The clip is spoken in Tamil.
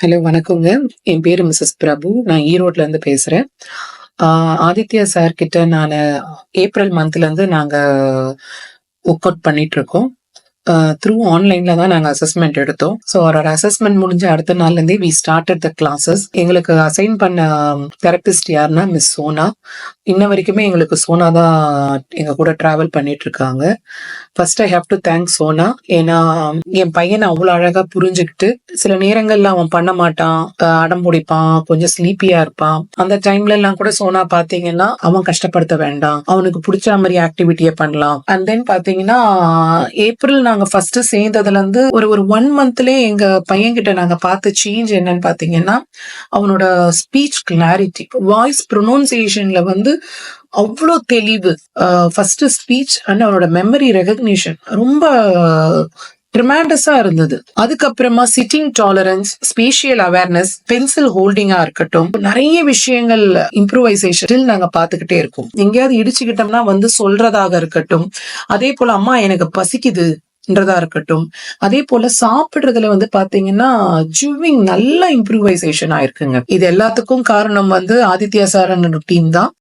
ஹலோ, வணக்கங்க. என் பேரு மிஸ்ஸஸ் பிரபு. நான் ஈரோட்ல இருந்து பேசுறேன். ஆதித்யா சார் கிட்ட நானு ஏப்ரல் மந்த்ல இருந்து நாங்க ஒர்க் அவுட் பண்ணிட்டுருக்கோம். த்ரூ ஆன்லைன்ல தான் நாங்க அசஸ்மென்ட் எடுத்தோம். ஸோ அவரோட அசஸ்மென்ட் முடிஞ்ச அடுத்த நாள்லேருந்தே வி ஸ்டார்டட் த கிளாஸஸ். எங்களுக்கு அசைன் பண்ண தெரபிஸ்ட் யாருன்னா மிஸ் சோனா. இன்ன வரைக்குமே எங்களுக்கு சோனா தான் எங்க கூட டிராவல் பண்ணிட்டு இருக்காங்க. First I have to thank Sona. ஏன்னா என் பையனை அவ்வளோ அழகா புரிஞ்சுக்கிட்டு சில நேரங்கள்ல அவன் பண்ண மாட்டான், அடம் பிடிப்பான், கொஞ்சம் ஸ்லீப்பியா இருப்பான். அந்த டைம்ல எல்லாம் கூட சோனா பாத்தீங்கன்னா அவன் கஷ்டப்படுத்த வேண்டாம், அவனுக்கு பிடிச்ச மாதிரி ஆக்டிவிட்டியை பண்ணலாம். அண்ட் தென் பாத்தீங்கன்னா ஏப்ரல் நாங்க ஃபர்ஸ்ட் சேர்ந்ததுல இருந்து ஒரு ஒரு 1 மந்த்லயே எங்க பையன் கிட்ட நாங்க பார்த்த சேஞ்ச் என்னன்னு பாத்தீங்கன்னா அவனோட ஸ்பீச் கிளாரிட்டி, வாய்ஸ் ப்ரொனவுன்சியேஷன்ல வந்து அவ்வளோ தெளிவு. ஃபர்ஸ்ட் ஸ்பீச் அண்ட் அவனோட மெமரி ரெகக்னிஷன் ரொம்ப ட்ரிமாண்டஸா இருந்தது. அதுக்கப்புறமா sitting tolerance, spatial awareness, pencil ஹோல்டிங்கா இருக்கட்டும், நிறைய விஷயங்கள் இம்ப்ரூவைசேஷன் நாங்க பாத்துக்கிட்டே இருக்கோம். எங்கேயாவது இடிச்சுக்கிட்டோம்னா வந்து சொல்றதாக இருக்கட்டும், அதே போல அம்மா எனக்கு பசிக்குது ன்றதா இருக்கட்டும், அதே போல சாப்பிடுறதுல வந்து பாத்தீங்கன்னா ஜூவிங் நல்ல இம்ப்ரூவைசேஷன் ஆயிருக்குங்க. இது எல்லாத்துக்கும் காரணம் வந்து ஆதித்யா சார் டீம் தான்.